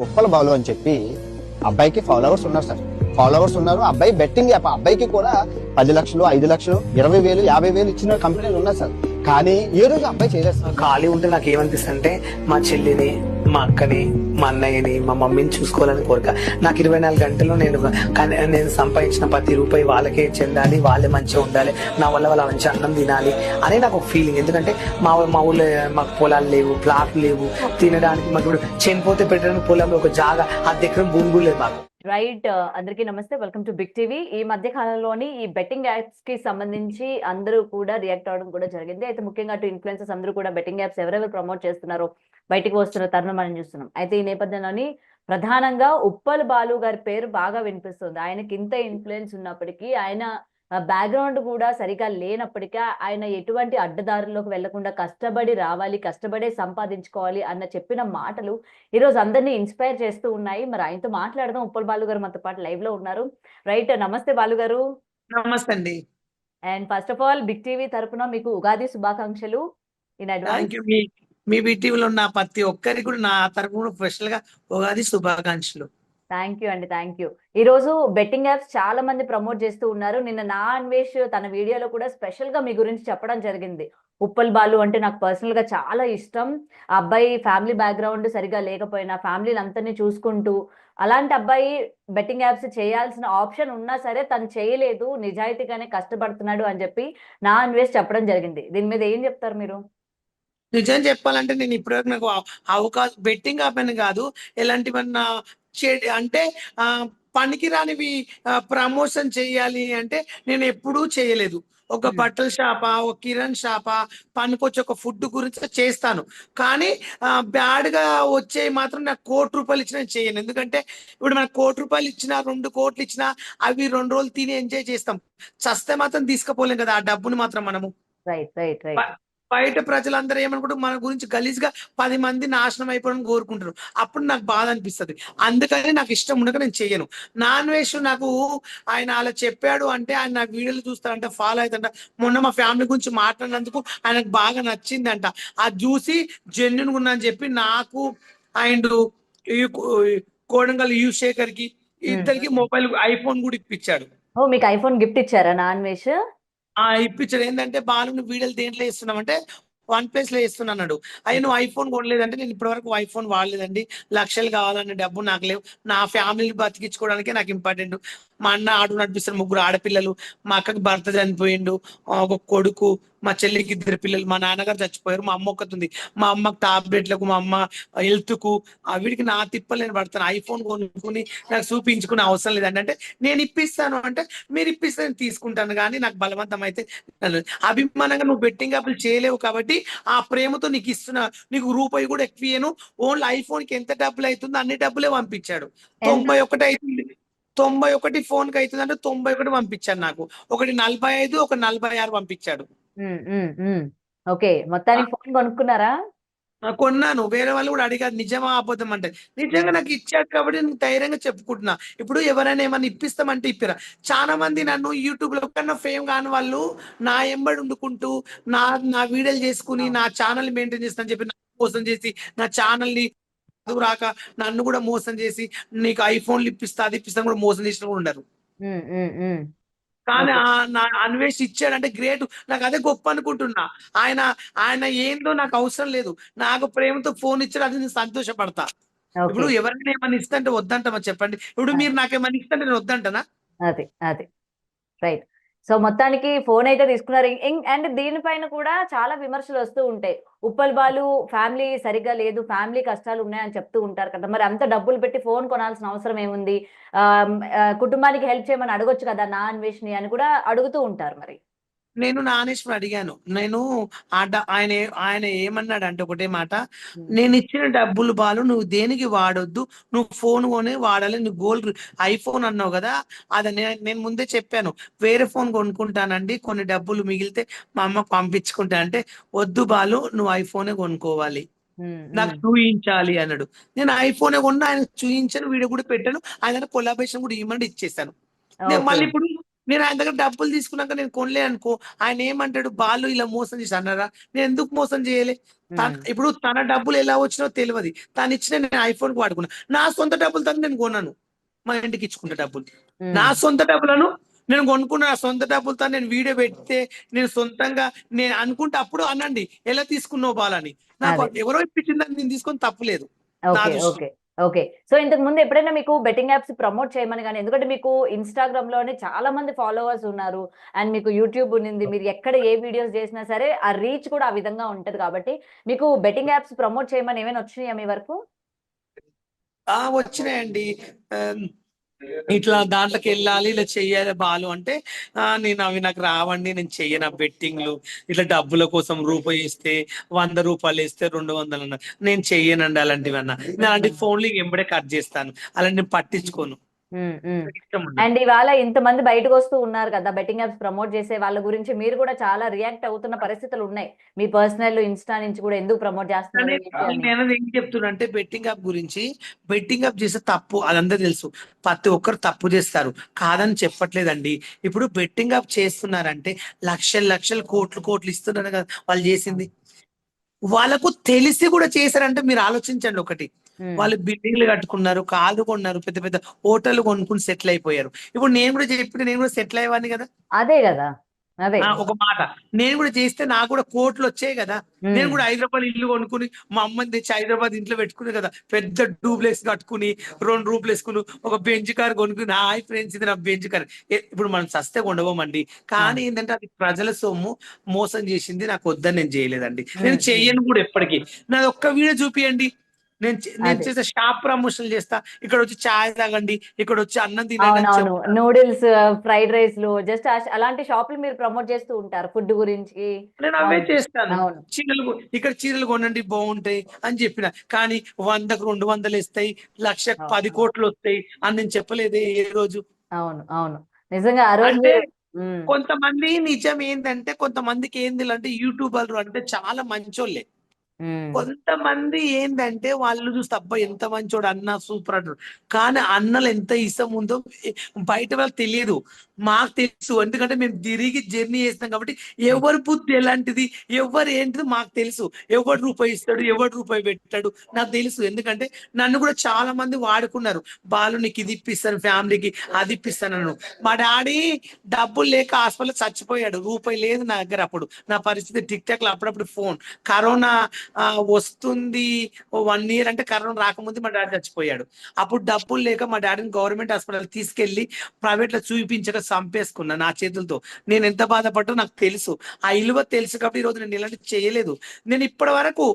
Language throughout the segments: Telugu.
ఉప్పల బాలు అని చెప్పి అబ్బాయికి ఫాలోవర్స్ ఉన్నారు సార్. ఫాలోవర్స్ ఉన్నారు. అబ్బాయి బెట్టింగ్ యాప్. అబ్బాయికి కూడా 10 లక్షలు, 5 లక్షలు, 20,000, 50,000 ఇచ్చిన కంపెనీలు ఉన్నాయి సార్. కానీ ఏ రోజు అబ్బాయి చేయలేదు సార్. ఖాళీ ఉంటే నాకు ఏమనిపిస్తుంది అంటే మా చెల్లిని, మా అక్కని, మా అన్నయ్యని, మా మమ్మీని చూసుకోవాలని కోరిక. నాకు 24 గంటలు నేను సంపాదించిన ప్రతి రూపాయి వాళ్ళకే చెందాలి, వాళ్ళే మంచిగా ఉండాలి, నా వల్ల వాళ్ళ మంచి అన్నం తినాలి అని నాకు ఒక ఫీలింగ్. ఎందుకంటే మా ఊళ్ళో మాకు పొలాలు లేవు, ప్లాట్లు లేవు, తినడానికి మాకు ఇప్పుడు చనిపోతే పెట్టడానికి పొలంలో ఒక జాగా అద్దె భూమి కూడా లేదు మాకు. రైట్. అందరికీ నమస్తే, వెల్కమ్ టు బిగ్ టీవీ. ఈ మధ్య కాలంలోని ఈ బెట్టింగ్ యాప్స్ కి సంబంధించి అందరూ కూడా రియాక్ట్ అవడం కూడా జరిగింది. అయితే ముఖ్యంగా అటు ఇన్ఫ్లుయెన్సర్స్ అందరూ కూడా బెట్టింగ్ యాప్స్ ఎవరెవరు ప్రమోట్ చేస్తున్నారో బయటికి వస్తున్న తరుణం మనం చూస్తున్నాం. అయితే ఈ నేపథ్యంలోని ప్రధానంగా ఉప్పల్ బాలు గారి పేరు బాగా వినిపిస్తుంది. ఆయనకి ఇంత ఇన్ఫ్లుయెన్స్ ఉన్నప్పటికీ, ఆయన బ్యాక్గ్రౌండ్ కూడా సరిగా లేనప్పటికీ, ఆయన ఎటువంటి అడ్డదారుల్లోకి వెళ్లకుండా కష్టపడి రావాలి, కష్టపడే సంపాదించుకోవాలి అన్న చెప్పిన మాటలు ఈరోజు అందరినీ ఇన్స్పైర్ చేస్తూ ఉన్నాయి. మరి ఆయనతో మాట్లాడదాం. ఉప్పల్ బాలు గారు మనతో పాటు లైవ్ లో ఉన్నారు. రైట్. నమస్తే బాలు గారు. నమస్తే అండి. And first of all Big TV తరపున మీకు ఉగాది శుభాకాంక్షలు ఇన్ అడ్వాన్స్. Thank you. మీ బిటీవీలో ఉన్న ప్రతి ఒక్కరికి కూడా నా తరపున స్పెషల్ గా ఉగాది శుభాకాంక్షలు. థ్యాంక్ యూ అండి, థ్యాంక్ యూ. ఈ రోజు బెట్టింగ్ యాప్స్ చాలా మంది ప్రమోట్ చేస్తూ ఉన్నారు. నిన్న నా అన్వేష్ తన వీడియోలో కూడా స్పెషల్ గా మీ గురించి చెప్పడం జరిగింది. ఉప్పల్ బాలు అంటే నాకు పర్సనల్ గా చాలా ఇష్టం. ఆ అబ్బాయి ఫ్యామిలీ బ్యాక్గ్రౌండ్ సరిగా లేకపోయినా ఫ్యామిలీని అంతని చూసుకుంటూ, అలాంటి అబ్బాయి బెట్టింగ్ యాప్స్ చేయాల్సిన ఆప్షన్ ఉన్నా సరే తను చేయలేదు, నిజాయితీగానే కష్టపడుతున్నాడు అని చెప్పి నా అన్వేష్ చెప్పడం జరిగింది. దీని మీద ఏం చెప్తారు మీరు? నిజం చెప్పాలంటే నేను ఇప్పటివరకు నాకు అవకాశం బెట్టింగ్ ఆపని కాదు, ఎలాంటివన్నా అంటే ఆ పనికిరానివి ప్రమోషన్ చేయాలి అంటే నేను ఎప్పుడూ చేయలేదు. ఒక బట్టల షాపా, ఒక కిరణ్ షాపా, పనికొచ్చి ఒక ఫుడ్ గురించి చేస్తాను. కానీ బ్యాడ్ గా వచ్చే మాత్రం నాకు ₹1,00,00,000 ఇచ్చినా నేను చేయను. ఎందుకంటే ఇప్పుడు మనకు ₹1,00,00,000 ఇచ్చినా, 2 కోట్లు ఇచ్చినా అవి 2 రోజులు తిని ఎంజాయ్ చేస్తాం. చస్తే మాత్రం తీసుకుపోలేం కదా ఆ డబ్బుని మాత్రం మనము. Right right right. బయట ప్రజలందరూ ఏమనుకుంటారు, మన గురించి గలీజ్గా 10 మంది నాశనం అయిపోవడం కోరుకుంటారు. అప్పుడు నాకు బాధ అనిపిస్తుంది. అందుకని నాకు ఇష్టం ఉండక నేను చెయ్యను. నాన్ వెజ్ నాకు ఆయన అలా చెప్పాడు అంటే, ఆయన నా వీడియోలు చూస్తారంట, ఫాలో అవుతారంట. మొన్న మా ఫ్యామిలీ గురించి మాట్లాడినందుకు ఆయనకు బాగా నచ్చిందంట. అది చూసి జెన్యున్ ఉన్నా అని చెప్పి నాకు అండ్ కోడంగల్ శేఖర్ కి ఇద్దరికి మొబైల్ ఐఫోన్ కూడా ఇప్పించాడు. ఓ, మీకు ఐఫోన్ గిఫ్ట్ ఇచ్చారా నా అన్వేష్? ఇప్పించాడు. ఏంటంటే బాలు నువ్వు వీడియోలు దేంట్లో వేస్తున్నావు అంటే OnePlus లో వేస్తున్నా అన్నాడు. అయ్యా నువ్వు ఐఫోన్ కొనలేదంటే, నేను ఇప్పటివరకు ఐఫోన్ వాడలేదండి, లక్షలు కావాలనే డబ్బు నాకు లేవు, నా ఫ్యామిలీని బతికించుకోవడానికే నాకు ఇంపార్టెంట్. మా అన్న ఆడు నడిపిస్తారు, 3 ఆడపిల్లలు, మా అక్కకి భర్త చనిపోయిండు, ఒక కొడుకు, మా చెల్లికి 2 పిల్లలు, మా నాన్నగారు చచ్చిపోయారు, మా అమ్మ ఒక్కతుంది. మా అమ్మకి టాబ్లెట్లకు, మా అమ్మ హెల్త్ కు, వీడికి నా తిప్పలు నేను పడతాను. ఐఫోన్ కొనుక్కుని నాకు చూపించుకునే అవసరం లేదండి అంటే, నేను ఇప్పిస్తాను అంటే మీరు ఇప్పిస్తే నేను తీసుకుంటాను, కానీ నాకు బలవంతం అయితే అభిమానంగా నువ్వు బెట్టింగ్ యాప్లు చేయలేవు కాబట్టి ఆ ప్రేమతో నీకు ఇస్తున్నా, నీకు రూపాయి కూడా ఎక్కువను, ఓన్లీ ఐఫోన్ కి ఎంత డబ్బులు అవుతుందో అన్ని డబ్బులే పంపించాడు. 91 అవుతుంది, 91 ఫోన్ కి అవుతుంది అంటే 91 పంపించాడు నాకు. ఒకటి 45, ఒక 46 పంపించాడు. ఓకే, మొత్తానికి ఫోన్ కొనుక్కున్నారా? కొన్నాను. వేరే వాళ్ళు కూడా అడిగారు నిజమా అబద్ధం అంటే, నిజంగా నాకు ఇచ్చాడు కాబట్టి నేను ధైర్యంగా చెప్పుకుంటున్నా. ఇప్పుడు ఎవరైనా ఏమన్నా ఇప్పిస్తామంటే ఇప్పిరా. చాలా మంది నన్ను యూట్యూబ్ లో కన్నా ఫేమ్ కాని వాళ్ళు నా ఎంబడి వండుకుంటూ నా నా వీడియోలు చేసుకుని నా ఛానల్ మెయింటైన్ చేస్తానని చెప్పి మోసం చేసి, నా ఛానల్ ని రాక నన్ను కూడా మోసం చేసి, నీకు ఐఫోన్లు ఇప్పిస్తా అది ఇప్పిస్తా కూడా మోసం చేసిన కూడా ఉన్నారు. కానీ నా అన్వేష్ ఇచ్చాడంటే గ్రేట్. నాకు అదే గొప్ప అనుకుంటున్నా. ఆయన ఆయన ఏందో నాకు అవసరం లేదు, నాకు ప్రేమతో ఫోన్ ఇచ్చాడు, అది నేను సంతోషపడతా. ఇప్పుడు ఎవరైనా ఏమన్నా ఇస్తంటే వద్దంటామా చెప్పండి? ఇప్పుడు మీరు నాకేమన్నా ఇస్తుంటే నేను వద్దంటనా? అది అది రైట్. సో మొత్తానికి ఫోన్ అయితే తీసుకున్నారు. అండ్ దీనిపైన కూడా చాలా విమర్శలు వస్తూ ఉంటాయి. ఉప్పల్ బాలు ఫ్యామిలీ సరిగ్గా లేదు, ఫ్యామిలీ కష్టాలు ఉన్నాయని చెప్తూ ఉంటారు కదా. మరి అంత డబ్బులు పెట్టి ఫోన్ కొనాల్సిన అవసరం ఏముంది? కుటుంబానికి హెల్ప్ చేయమని అడగొచ్చు కదా నా అన్వేషణి అని కూడా అడుగుతూ ఉంటారు. మరి నేను నానేశ్వర్ అడిగాను. నేను ఆయన ఆయన ఏమన్నాడంటే ఒకటే మాట, నేను ఇచ్చిన డబ్బులు బాలు నువ్వు దేనికి వాడొద్దు, నువ్వు ఫోన్ కొని వాడాలి, నువ్వు గోల్డ్ ఐఫోన్ అన్నావు కదా, అది నేను ముందే చెప్పాను, వేరే ఫోన్ కొనుక్కుంటానండి, కొన్ని డబ్బులు మిగిలితే మా అమ్మకు పంపించుకుంటా అంటే, వద్దు బాలు నువ్వు ఐఫోనే కొనుక్కోవాలి, నాకు చూయించాలి అన్నాడు. నేను ఐఫోనే కొన్నా, ఆయన చూయించాను, వీడియో కూడా పెట్టాను, ఆయన కొలాబరేషన్ కూడా ఇవ్వమంటే ఇచ్చేసాను. నేను మళ్ళీ ఇప్పుడు నేను ఆయన దగ్గర డబ్బులు తీసుకున్నాక నేను కొనలే అనుకో, ఆయన ఏమంటాడు, బాలు ఇలా మోసం చేసి అన్నారా? నేను ఎందుకు మోసం చేయలే? ఇప్పుడు తన డబ్బులు ఎలా వచ్చినో తెలియదు, తను ఇచ్చిన నేను ఐఫోన్ కి వాడుకున్నా, నా సొంత డబ్బులతో నేను కొన్నాను, మా ఇంటికి ఇచ్చుకున్న డబ్బులు, నా సొంత డబ్బులను నేను కొనుక్కున్న, నా సొంత డబ్బులతో నేను వీడియో పెడితే, నేను సొంతంగా నేను అనుకుంటే అప్పుడు అనండి ఎలా తీసుకున్నావు బాలని, నాకు అదే. ఎవరో ఇప్పించిందని నేను తీసుకొని తప్పులేదు నా ఓకే. దృష్టిలో. ఓకే. ఓకే. సో ఇంతకు ముందు ఎప్పుడైనా మీకు బెట్టింగ్ యాప్స్ ప్రమోట్ చేయమని గాని, ఎందుకంటే మీకు ఇన్‌స్టాగ్రామ్‌లోనే చాలా మంది ఫాలోవర్స్ ఉన్నారు. అండ్ మీకు యూట్యూబ్ ఉన్నింది. మీరు ఎక్కడ ఏ వీడియోస్ చేసినా సరే ఆ రీచ్ కూడా ఆ విధంగా ఉంటది కాబట్టి, మీకు బెట్టింగ్ యాప్స్ ప్రమోట్ చేయమని ఏమైనా వచ్చినాయా మీ వరకు? వచ్చినాయండి. ఆహ్, ఇట్లా దాంట్లోకి వెళ్ళాలి, ఇలా చెయ్యాలి బాలు అంటే, నేను అవి నాకు రావండి, నేను చెయ్యను ఆ బెట్టింగ్లు, ఇట్లా డబ్బుల కోసం రూపాయి ఇస్తే, ₹100 ఇస్తే 200 అన్న, నేను చెయ్యనండి అలాంటివి అన్న, నేను అలాంటి ఫోన్లు ఎంబడే కట్ చేస్తాను, అలాంటి పట్టించుకోను, హ్మ్. హ్మ్. నాకు ఇష్టం ఉండదు. అండ్ ఇవాళ ఇంతమంది బయటకొస్తూ ఉన్నారు కదా! బెట్టింగ్ యాప్స్ ప్రమోట్ చేసే వాళ్ళ గురించి మీరు కూడా చాలా రియాక్ట్ అవుతున్న పరిస్థితులున్నాయి. మీ పర్సనల్ ఇన్‌స్టా నుంచి కూడా ఎందుకు ప్రమోట్ చేస్తున్నారు కానీ ఏంటి అని. నేను ఏం చెప్తున్నా అంటే, బెట్టింగ్ యాప్ గురించి, బెట్టింగ్ యాప్ చేసే తప్పు అదందరూ తెలుసు, ప్రతి ఒక్కరు తప్పు చేస్తారు, కాదని చెప్పట్లేదండి. ఇప్పుడు బెట్టింగ్ యాప్ చేస్తున్నారంటే లక్షలు లక్షలు కోట్లు కోట్లు ఇస్తున్నారు కదా వాళ్ళు చేసింది, వాళ్ళకు తెలిసి కూడా చేశారంటే మీరు ఆలోచించండి ఒకటి, హ్మ్. వాళ్ళు బిల్డింగ్లు కట్టుకున్నారు, కార్లు కొన్నారు, పెద్ద పెద్ద హోటల్ కొనుక్కుని సెటిల్ అయిపోయారు. ఇప్పుడు నేను కూడా చెప్పిన, నేను కూడా సెటిల్ అయ్యేవాడిని కదా. అదే గదా! అదే. ఒక మాట, నేను కూడా చేస్తే నాకు కూడా కోట్లు వచ్చాయి కదా. నేను హ్మ్. కూడా హైదరాబాద్ ఇల్లు కొనుక్కుని, మా అమ్మని తెచ్చి హైదరాబాద్ ఇంట్లో పెట్టుకునే కదా, పెద్ద డూప్లెక్స్ కట్టుకుని, 2 రూపులు వేసుకుని, ఒక బెంచ్ కార్ కొనుక్కుని, హాయ్ ఫ్రెండ్స్ ఇది నా బెంచ్ కార్. ఇప్పుడు మనం సస్తే ఉండవమండి, కానీ అవును. ఏంటంటే అది ప్రజల సొమ్ము, మోసం చేసింది, నాకు వద్దని నేను చేయలేదండి, హ్మ్. నేను హ్మ్. చెయ్యను కూడా ఎప్పటికీ. నాది ఒక్క వీడియో చూపియండి, నేను అదే. చేసే షాప్ ప్రమోషన్లు చేస్తా, ఇక్కడ వచ్చి చాయ్ తాగండి, ఇక్కడ వచ్చి అన్నం తినండి అని అవునవును. చెప్తాను. నూడిల్స్, ఫ్రైడ్ రైస్‌లు జస్ట్ అలాంటి షాపులు మీరు ప్రమోట్ చేస్తూ ఉంటారు. ఫుడ్ గురించి. నేను అవే అవును. చేస్తాను. అవును. ఇక్కడ చీరలు కొనండి బాగుంటాయి అని చెప్పిన. కానీ 100కు 200 ఇస్తాయి, లక్షకు అవును. 10 కోట్లు వస్తాయి అని నేను చెప్పలేదే ఏ రోజు. అవును. అవును. నిజంగా ఆ రోజు అంటే మీరు. హ్మ్. కొంతమంది నిజం ఏంటంటే, కొంతమందికి ఏంది అంటే యూట్యూబర్లు అంటే చాలా మంచోళ్ళే. హ్మ్. కొంతమంది ఏందంటే వాళ్ళు చూస్తే అబ్బా ఎంత మంచోడు అన్న సూపర్ అంటారు. కానీ అన్నలో ఎంత ఇష్టం ఉందో ఎ బయట వాళ్ళకి తెలియదు. మాకు తెలుసు. ఎందుకంటే మేము తిరిగి జర్నీ చేస్తాం కాబట్టి ఎవరి బుద్ధి ఎలాంటిది, ఎవరు ఏంటిది మాకు తెలుసు. ఎవడు రూపాయి ఇస్తాడు, ఎవడు రూపాయి పెట్టాడు నాకు తెలుసు. ఎందుకంటే నన్ను కూడా చాలా మంది వాడుకున్నారు. బాలు నీకు ఇది ఇప్పిస్తాను ఫ్యామిలీకి, అది ఇప్పిస్తానను. మా డాడీ డబ్బులు లేక హాస్పిటల్‌లో చచ్చిపోయాడు. రూపాయి లేదు నా దగ్గర అప్పుడు. నా పరిస్థితి టిక్ టాక్‌లో అప్పుడప్పుడు ఫోన్. కరోనా వస్తుంది. ఓ 1 ఇయర్ అంటే కరోనా రాకముందే మా డాడీ చచ్చిపోయాడు. అప్పుడు డబ్బులు లేక మా డాడీని గవర్నమెంట్ హాస్పిటల్ తీసుకెళ్ళి ప్రైవేట్‌లో చూయించక సంపేసుకున్నా నా చేతులతో. నేను ఎంత బాధపడ్డానో నాకు తెలుసు. ఆ ఇలువ తెలుసు కాబట్టి ఈరోజు నేను ఇలాంటివి చేయలేదు. నేను ఇప్పటి వరకు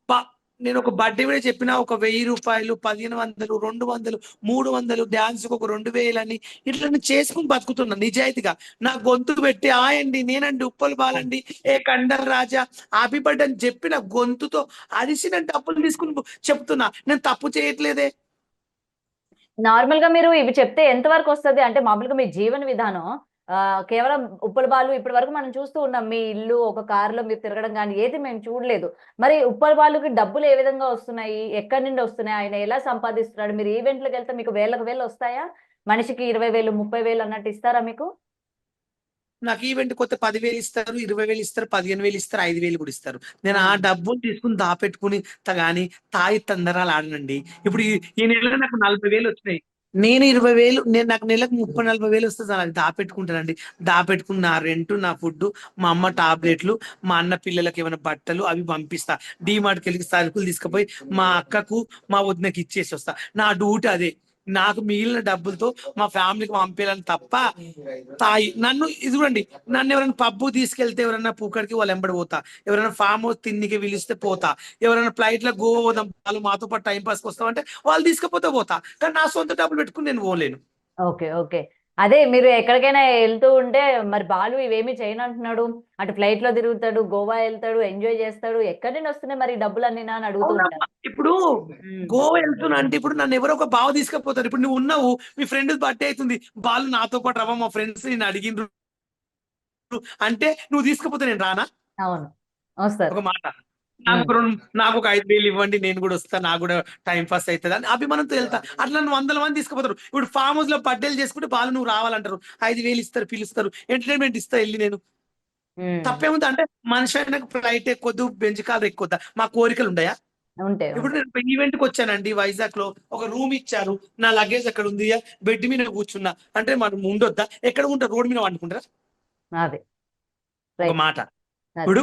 ప నేను ఒక బర్త్‌డే వీడియో చెప్పినా ఒక రూ. 1000, 1500, 200, 300 డాన్స్‌కి ఒక 2000 అని ఇట్లా నేను చేసుకొని బతుకుతున్నా నిజాయితీగా. నా గొంతు పెట్టి హాయ్ అండి, నేనండి ఉప్పల్ బాలండి, ఏ కండల్ రాజా, హ్యాపీ బర్త్‌డే అని చెప్పి నా గొంతుతో అరిసి నేను డబ్బులు తీసుకొని చెప్తున్నా. నేను తప్పు చేయట్లేదే. నార్మల్‌గా మీరు ఇవి చెప్తే ఎంత వరకొస్తది? అంటే మామూలుగా మీ జీవన విధానం కేవలం ఉప్పల్ బాలు ఇప్పటి వరకు మనం చూస్తూ ఉన్నాం. మీ ఇల్లు, ఒక కార్‌లో మీరు తిరగడం గాని ఏది మేము చూడలేదు. మరి ఉప్పల్ బాలుకి డబ్బులు ఏ విధంగా వస్తున్నాయి? ఎక్కడి నుండి వస్తున్నాయి? ఆయన ఎలా సంపాదిస్తున్నాడు? మీరు ఈవెంట్‌లకెళ్తే మీకు వేలకు వేలు వస్తాయా? మనిషికి 20,000, 30,000 అన్నట్టు ఇస్తారా మీకు? నాకు ఈవెంట్ కొత్తే 10,000 ఇస్తారు, 20,000 ఇస్తారు, 15,000 ఇస్తారు, 5,000 కూడా ఇస్తారు. నేను ఆ హ్మ్. డబ్బులు తీసుకొని దాపెట్టుకొని గాని తాగి తందనాలు ఆడనండి. ఇప్పుడు ఈ నెల నాకు 40,000 వచ్చినాయి. నేను 20,000, నాకు నెలకు 30, 40,000 వస్తే చాలు, అది దాపెట్టుకుంటానండి. దాపెట్టుకుని నా రెంట్, నా ఫుడ్, మా అమ్మ టాబ్లెట్లు, మా అన్న పిల్లలకి ఏమైనా బట్టలు అవి పంపిస్తా. డీమార్ట్‌కెళ్ళి సరుకులు తీసుకుపోయి మా అక్కకు, మా వదినకి ఇచ్చేసి వస్తా. నా డ్యూటీ అదే. నాకు మిగిలిన డబ్బులతో మా ఫ్యామిలీకి పంపియాలని తప్ప నన్ను ఇది చూడండి, నన్ను ఎవరైనా పబ్బు తీసుకెళ్తే, ఎవరైనా పూకడికి వాళ్ళు ఎంబడి పోతా, ఎవరైనా ఫామ్ హౌస్ తిన్నికి పిలిస్తే పోతా, ఎవరైనా ఫ్లైట్ లో గోవా పోదాం వాళ్ళు మాతో పాటు టైం పాస్కి వస్తామంటే వాళ్ళు తీసుకపోతే పోతా, కానీ నా సొంత డబ్బులు పెట్టుకుని నేను పోలేను. ఓకే. ఓకే. అదే మీరు ఎక్కడికైనా ఎళ్తూ ఉంటే మరి బాలు ఇవేమి చేయనంటున్నాడు. అటు ఫ్లైట్‌లో తిరుగుతాడు, గోవా ఎళ్తాడు, ఎంజాయ్ చేస్తాడు. ఎక్కడి నుండి వస్తున్నాయి మరి ఈ డబ్బులన్నీనా అని అడుగుతూ అవునమ్మా, ఉంటారు. ఇప్పుడు హ్మ్. గోవా వెళ్తున్నా అంటే ఇప్పుడు నన్ను ఎవరో ఒక బావ తీసుకపోతారు. ఇప్పుడు నువ్వు ఉన్నావు, మీ ఫ్రెండ్ బర్త్డే అవుతుంది, వాళ్ళు నాతో పాటు రవ్వ, మా ఫ్రెండ్స్ నేను అడిగిండ్రు అంటే నువ్వు తీసుకపోతే నేను రానా? అవును. వస్తారు. ఒక మాట. నాకు ఒక నాకు ఒక 5,000 ఇవ్వండి, నేను కూడా వస్తా, నాకు కూడా టైం పాస్ అవుతుంది అని అభిమానంతో వెళ్తా. అట్లా నువ్వు 100 మంది తీసుకుపోతారు. ఇప్పుడు ఫామ్ హౌస్ లో బర్త్డేలు చేసుకుంటే బాలు నువ్వు రావాలంటారు, 5,000 ఇస్తారు, పిలుస్తారు, ఎంటర్టైన్మెంట్ ఇస్తా వెళ్ళి నేను. తప్పేముంది అంటే మనిషి అయినా ఫ్లైట్ ఎక్కొద్దు, బెంచ్ కార్ ఎక్కొద్దా, మా కోరికలు ఉన్నాయా? ఉంటాయి ఇప్పుడు నేను ఈవెంట్ కి వచ్చానండి వైజాగ్ లో, ఒక రూమ్ ఇచ్చారు, నా లగేజ్ అక్కడ ఉంది, బెడ్ మీద కూర్చున్నా అంటే మనం ఉండొద్దా? ఎక్కడ ఉంటారు? రోడ్ మీద వండుకుంటారా? అదే ఒక రైట్. మాట. అదే ఇప్పుడు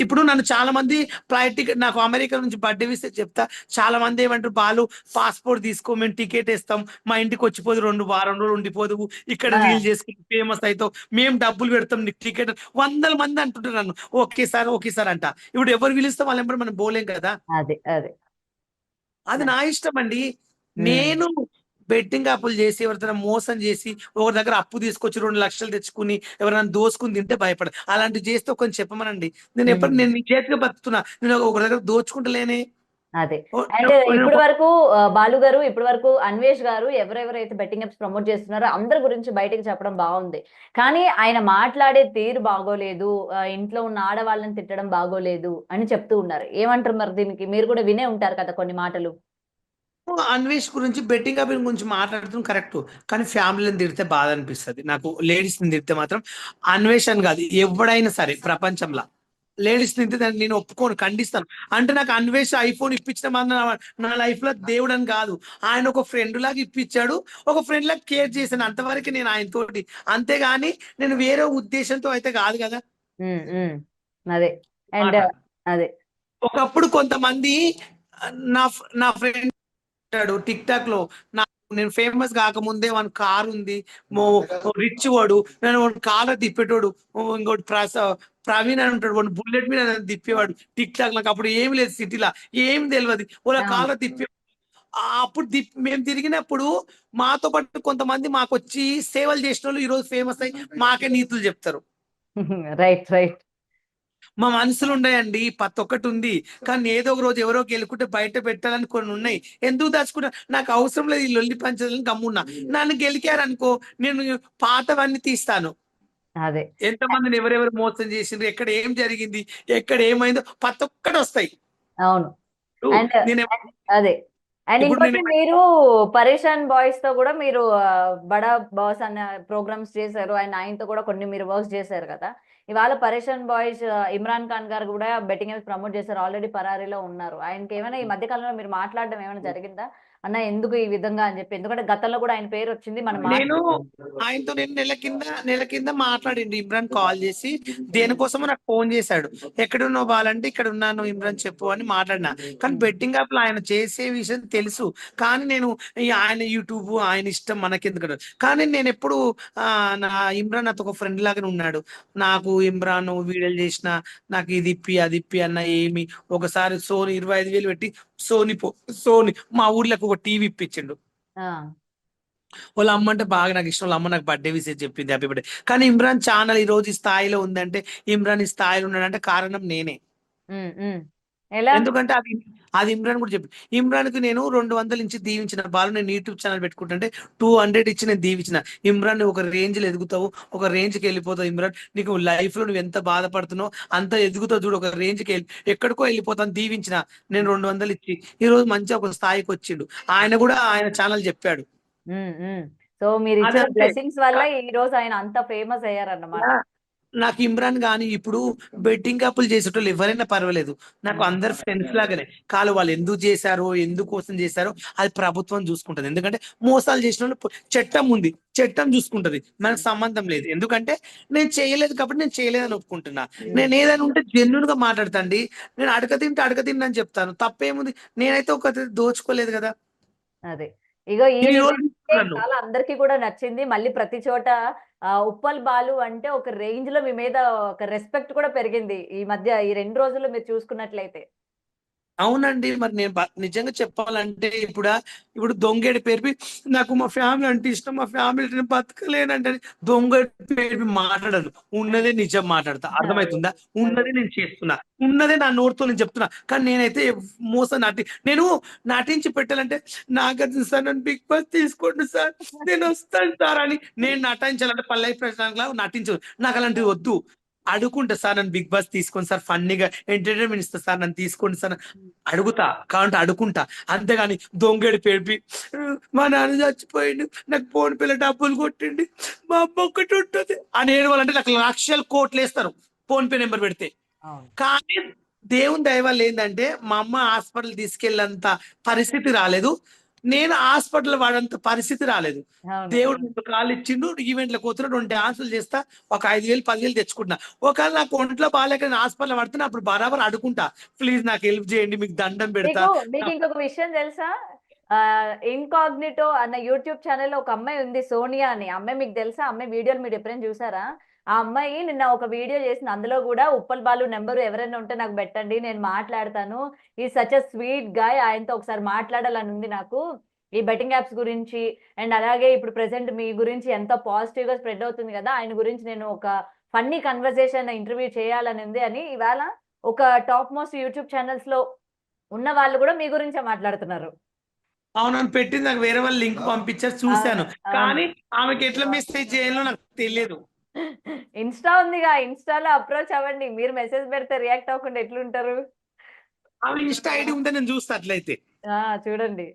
ఇప్పుడు నన్ను చాలా మంది ఫ్లైట్ టికెట్, నాకు అమెరికా నుంచి బర్త్డే ఇస్తే చెప్తా, చాలా మంది ఏమంటారు, బాలు పాస్పోర్ట్ తీసుకో, మేము టికెట్ ఇస్తాం, మా ఇంటికి వచ్చిపోదు, 2 వారం రోజులు ఉండిపోదు, ఇక్కడ రీల్ చేసుకుని ఫేమస్ అవుతావు, మేము డబ్బులు పెడతాం నీకు టికెట్. 100 మంది అంటుంటారు నన్ను, ఓకే సార్ ఓకే సార్ అంట. ఇప్పుడు ఎవరు పిలుస్తాం వాళ్ళ వెంబడి మనం పోలేం కదా. అదే అదే అది నా ఇష్టం అండి. ఉమ్, నేను బెట్టింగ్ అప్పులు చేసి ఎవరితో మోసం చేసి ఒకరి దగ్గర అప్పు తీసుకొచ్చి 2 లక్షలు తెచ్చుకుని ఎవరైనా దోచుకుని తింటే భయపడ, అలాంటివి చేస్తే కొంచెం చెప్పమనండి. నేను ఎప్పుడు ఉమ్. నేను నిజాయితీగా బతుకుతున్నా, నేను ఒకరి దగ్గర దోచుకుంటలేనే. అదే. అండ్ నేను ఇప్పటి వరకు బాలు గారు, ఇప్పటి వరకు అన్వేష్ గారు ఎవరెవరైతే బెట్టింగ్ యాప్స్ ప్రమోట్ చేస్తున్నారో అందరి గురించి బయటకు చెప్పడం బాగుంది. కానీ ఆయన మాట్లాడే తీరు బాగోలేదు, ఇంట్లో ఉన్న ఆడవాళ్ళని తిట్టడం బాగోలేదు అని చెప్తూ ఉన్నారు. ఏమంటారు మరి దీనికి? మీరు కూడా వినే ఉంటారు కదా కొన్ని మాటలు. అన్వేష్ గురించి బెట్టింగ్ అప్ గురించి మాట్లాడుతున్న కరెక్ట్, కానీ ఫ్యామిలీని తిడితే బాధ అనిపిస్తుంది నాకు. లేడీస్ ని తిడితే మాత్రం, అన్వేష్ అని కాదు ఎవడైనా సరే ప్రపంచంలో లేడీస్ తింటే దాన్ని నేను ఒప్పుకోను, ఖండిస్తాను. అంటే నాకు అన్వేష్ ఐఫోన్ ఇప్పించిన నా లైఫ్ లో దేవుడు అని కాదు, ఆయన ఒక ఫ్రెండ్ లాగా ఇప్పించాడు, ఒక ఫ్రెండ్ లాగా కేర్ చేశాను, అంతవరకు నేను ఆయన తోటి. అంతేగాని నేను వేరే ఉద్దేశంతో అయితే కాదు కదా. ఉమ్, ఉమ్. అదే. అండ్ మాట. అదే. ఒకప్పుడు కొంతమంది నా నా ఫ్రెండ్ ఉంటాడు టిక్ టాక్ లో, నాకు నేను ఫేమస్ కాకముందే వాని కార్ ఉంది, రిచ్ వాడు, నేను కార్ తిప్పేటోడు. ఇంకోటి ప్రవీణ్ అని ఉంటాడు, వాడు బుల్లెట్ మీద నన్ను తిప్పేవాడు టిక్ టాక్. నాకు అప్పుడు ఏమి లేదు, సిటీలో ఏం తెలియదు, వాళ్ళ అవును. కార్ తిప్పే. అప్పుడు మేము తిరిగినప్పుడు మాతో పాటు కొంతమంది మాకు వచ్చి సేవలు చేసిన వాళ్ళు ఈ రోజు ఫేమస్ అయ్యి మాకే నీతులు చెప్తారు. Right right. మా మనసులు ఉన్నాయండి, ప్రతి ఒక్కటి ఉంది, కానీ ఏదో ఒక రోజు ఎవరో గెలుకుంటే బయట పెట్టాలని కొన్ని ఉన్నాయి. ఎందుకు దాచుకుంటా? నాకు అవసరం లేదు ఈ లొల్లి పంచాలని గమ్మున్నా. నన్ను గెలికారనుకో, నేను పాతవన్నీ తీస్తాను. అదే. ఎంతమందిని ఎవరెవరు మోసం చేసిండ్రు, ఎక్కడ ఏం జరిగింది, ఎక్కడ ఏమైందో ప్రతి ఒక్కటి వస్తాయి. అవును. అండ్ నేను అదే. అండ్ ఇప్పుడు ఇంకోటి, నేను మీరు పరేషాన్ బాయ్స్ తో కూడా మీరు బడా బాస్ అన్న ప్రోగ్రామ్స్ చేశారు, అండ్ ఆయనతో కూడా కొన్ని మీరు వర్క్స్ చేశారు కదా. ఇవాళ పరేషాన్ బాయ్స్ ఇమ్రాన్ ఖాన్ గారు కూడా బెట్టింగ్ యాప్స్ ప్రమోట్ చేశారు, ఆల్రెడీ పరారీలో ఉన్నారు. ఆయనకి ఏమైనా ఈ మధ్య కాలంలో మీరు మాట్లాడడం ఏమైనా జరిగిందా అన్న, ఎందుకు ఈ విధంగా అని చెప్పి? ఎందుకంటే గతంలో కూడా ఆయన పేరు వచ్చింది, మనం నేను ఆయనతో నేను నెల కింద మాట్లాడిండు ఇమ్రాన్ కాల్ చేసి, దేనికోసమో నాకు ఫోన్ చేశాడు, ఎక్కడున్నావు బాలంటే ఇక్కడ ఉన్నాను ఇమ్రాన్ చెప్పు అని మాట్లాడినా. కానీ బెట్టింగ్ యాప్ లో ఆయన చేసే విషయం తెలుసు, కానీ నేను ఆయన యూట్యూబ్ ఆయన ఇష్టం మనకెందుకు. కానీ నేను ఎప్పుడు నా ఇమ్రాన్ నాతో ఒక ఫ్రెండ్ లాగానే ఉన్నాడు. నాకు ఇమ్రాన్ వీడియోలు చేసిన, నాకు ఇది ఇప్పి అది ఇప్పి అన్న ఏమి. ఒకసారి సోనీ 25,000 పెట్టి సోనీ మా ఊర్లోకి ఒక టీవీ ఇప్పించిండు. ఆ, వాళ్ళ అమ్మ అంటే బాగా నాకు ఇష్టం, వాళ్ళ అమ్మ నాకు బర్త్డే విషయం చెప్పింది, హ్యాపీ బర్త్డే. కానీ ఇమ్రాన్ ఛానల్ ఈ రోజు ఈ స్థాయిలో ఉందంటే, ఇమ్రాన్ ఈ స్థాయిలో ఉన్నాడంటే కారణం నేనే. ఉమ్, ఉమ్. ఎలా? ఎందుకంటే అది అది ఇమ్రాన్ కూడా చెప్పి, ఇమ్రాన్ కి నేను 200 నుంచి దీవించిన, బాలు నేను యూట్యూబ్ ఛానల్ పెట్టుకుంటుంటే 200 ఇచ్చి నేను దీవించిన. ఇమ్రాన్ నువ్వు ఒక రేంజ్ లో ఎదుగుతావు, ఒక రేంజ్ కి వెళ్ళిపోతావు ఇమ్రాన్, నీకు లైఫ్ లో నువ్వు ఎంత బాధపడుతున్నావు అంత ఎదుగుతావు చూడు, ఒక రేంజ్ కి ఎక్కడికో వెళ్ళిపోతాను దీవించిన. నేను 200 ఇచ్చి ఈ రోజు మంచిగా ఒక స్థాయికి వచ్చిండు. ఆయన కూడా ఆయన ఛానల్ చెప్పాడు. సో మీరు ఇచ్చిన అదంతే. బ్లెస్సింగ్స్ వల్ల ఈ రోజు ఆయన అంత ఫేమస్ అయ్యారన్నమాట. నాకు ఇమ్రాన్ గాని ఇప్పుడు బెట్టింగ్ అప్పులు చేసేటోళ్ళు ఎవరైనా పర్వాలేదు, నాకు అందరు ఫ్రెండ్స్ లాగానే. కాదు వాళ్ళు ఎందుకు చేశారో ఎందుకోసం చేశారో అది ప్రభుత్వం చూసుకుంటది. ఎందుకంటే మోసాలు చేసిన వాళ్ళు చట్టం ఉంది, చట్టం చూసుకుంటది, మనకు సంబంధం లేదు. ఎందుకంటే నేను చేయలేదు కాబట్టి నేను చేయలేదని ఒప్పుకుంటున్నా. నేను ఏదైనా ఉంటే జెన్యున్ గా మాట్లాడతాండి. నేను అడక తిండి చెప్తాను, తప్పేముంది. నేనైతే ఒక దోచుకోలేదు కదా. అదే. ఇగో ఈ నేను ఈ రోజు నిజాయితీ నన్ను చాలా అందరికీ కూడా నచ్చింది. మళ్ళీ ప్రతి చోట ఉప్పల్ బాలు అంటే ఒక రేంజ్ లో మీ మీద ఒక రెస్పెక్ట్ కూడా పెరిగింది ఈ మధ్య, ఈ 2 రోజుల్లో మీరు చూసుకున్నట్లయితే. అవునండి. మరి నేను నిజంగా చెప్పాలంటే ఇప్పుడు దొంగేడి పేరుపి నాకు మా ఫ్యామిలీ అంటే ఇష్టం, మా ఫ్యామిలీ నేను బతకలేనంటే దొంగేడి పేరుపి మాట్లాడను. ఉన్నదే నిజం మాట్లాడతా. అదే. అర్థమవుతుందా? అదే. ఉన్నదే నేను చేస్తున్నా. ఉన్నదే నా నోటితో నేను చెప్తున్నా. కానీ నేనైతే మోసం నేను నటించి పెట్టాలంటే, నాగార్జున సార్ నన్ను బిగ్ బాస్ తీసుకోండి సార్, నేను వస్తాను సార్ అని నేను నటించాలంటే పల్లవి ప్రశాంత్ లా నటించదు. నాకు అలాంటివి వద్దు. అడుగుంటా సార్ నన్ను బిగ్ బాస్ తీసుకోండి సార్, ఫన్నీగా ఎంటర్టైన్మెంట్ ఇస్తా సార్, నన్ను తీసుకోండి సార్ అడుగుతా, కాబట్టి అడుగుంటా. అంతేగాని దొంగడి పేపి మా నాన్న చచ్చిపోయిండు, నాకు ఫోన్ పిల్ల డబ్బులు కొట్టిండి, మా అమ్మ ఒక్కటి ఉంటుంది అని ఏడవాలంటే నాకు లక్షలు కోట్లు వేస్తారు ఫోన్ పే నెంబర్ పెడితే. అవును. కానీ దేవుని దయ వల్ల ఏంటంటే మా అమ్మ హాస్పిటల్ తీసుకెళ్ళేంత పరిస్థితి రాలేదు, నేను హాస్పిటల్ వాడంత పరిస్థితి రాలేదు. అవును. దేవుడు ముందు కాళ్ళు ఇచ్చిండు, ఈవెంట్లకు పోతున్నా, 2 డాన్సులు చేస్తా, ఒక 5,000 10,000 తెచ్చుకుంటున్నా. ఒకవేళ నాకు ఒంట్లో బాగాలేక నేను హాస్పిటల్ పడుతున్నా అప్పుడు బరాబర్ అడుకుంటా, ప్లీజ్ నాకు హెల్ప్ చేయండి, మీకు దండం పెడతా. మీకు ఇంకొక విషయం తెలుసా? ఇన్కాగ్నిటో అన్న యూట్యూబ్ ఛానల్లో ఒక అమ్మాయి ఉంది, సోనియా అని. ఆ అమ్మాయి మీకు తెలుసా? ఆ అమ్మాయి వీడియోలు మీరు ఎప్పుడైనా చూసారా? ఆ అమ్మాయి నిన్న ఒక వీడియో చేసింది, అందులో కూడా ఉప్పల్ బాలు నెంబరు ఎవరైనా ఉంటే నాకు పెట్టండి, నేను మాట్లాడతాను, ఈ సచ్ అ స్వీట్ గాయ్, ఆయనతో ఒకసారి మాట్లాడాలని ఉంది నాకు ఈ బెట్టింగ్ యాప్స్ గురించి. అండ్ అలాగే ఇప్పుడు ప్రెసెంట్ మీ గురించి ఎంతో పాజిటివ్ గా స్ప్రెడ్ అవుతుంది కదా, ఆయన గురించి నేను ఒక ఫన్నీ కన్వర్సేషన్ ఇంటర్వ్యూ చేయాలని ఉంది అని ఇవాళ ఒక టాప్ మోస్ట్ యూట్యూబ్ ఛానల్స్ లో ఉన్న వాళ్ళు కూడా మీ గురించే మాట్లాడుతున్నారు. అవునని పెట్టి నాకు వేరే వాళ్ళు లింక్ పంపించారు, చూశాను. అవును. కానీ ఆమెకి ఎట్లా మెసేజ్ చేయాలో నాకు తెలియదు. ఇన్స్టా ఉందిగా, ఇన్స్టాలో అప్రోచ్ అవ్వండి. మీరు మెసేజ్ పెడితే రియాక్ట్ అవ్వకుండా ఎట్లుంటారు? ఆమె ఇన్స్టా ఐడి ఉంటే నేను చూస్తా అట్లయితే. చూడండి.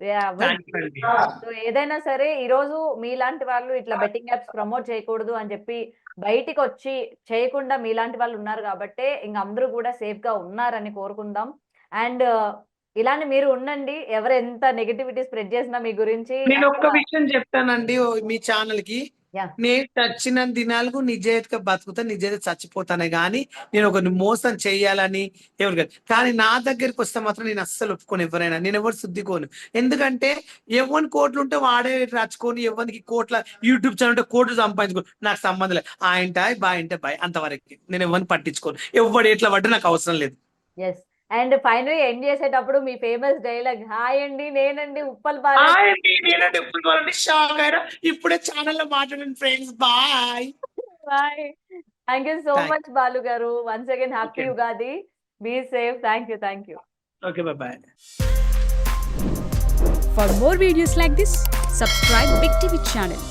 థ్యాంక్ యూ అండి. సో ఏదైనా సరే ఈ రోజు మీలాంటి వాళ్ళు ఇట్లా బెట్టింగ్ యాప్స్ ప్రమోట్ చేయకూడదు అని చెప్పి బయటికి వచ్చి చేయకుండా మీలాంటి వాళ్ళు ఉన్నారు కాబట్టి ఇంక అందరూ కూడా సేఫ్ గా ఉన్నారని కోరుకుందాం. అండ్ ఇలానే మీరు ఉండండి, ఎవరు ఎంత నెగటివిటీ స్ప్రెడ్ చేసినా మీ గురించి. నేను ఒక్క విషయం చెప్తానండి మీ ఛానల్ కి, Yeah. నేను చచ్చిన దినాలకు నిజాయితీగా బతుకుతా, నిజాయితీ చచ్చిపోతానే గానీ నేను ఒకరిని మోసం చేయాలని ఎవరు కాదు. కానీ నా దగ్గరికి వస్తే మాత్రం నేను అస్సలు ఒప్పుకోను ఎవరైనా, నేను ఎవరు శుద్ధికోను. ఎందుకంటే ఎవరిని కోట్లు ఉంటే వాడే రచుకొని, ఎవరికి కోట్ల యూట్యూబ్ ఛానల్ ఉంటే కోట్లు సంపాదించుకో, నాకు సంబంధం లేదు. ఆయంటాయ్ బాయ్ అంటే బాయ్, అంతవరకు నేను ఎవరిని పట్టించుకోను. ఎవడు ఎట్లా పడ్డా నాకు అవసరం లేదు. ఎస్. అండ్ ఫైనల్ ఎండ్ చేసేటప్పుడు మీ ఫేమస్ డైలాగ్, హాయ్ అండి నేనండి ఉప్పల్ బాలు. నేనంటే ఇప్పుడు షాక్ అయ్యారా, ఇప్పుడే ఛానల్ లో మాట్లాడండి friends. Bye bye. Thank you so Thank- much Balu గారు. Once again happy Okay. Ugadi. Be safe. Thank you. Okay bye. For more videos like this, subscribe Big TV channel.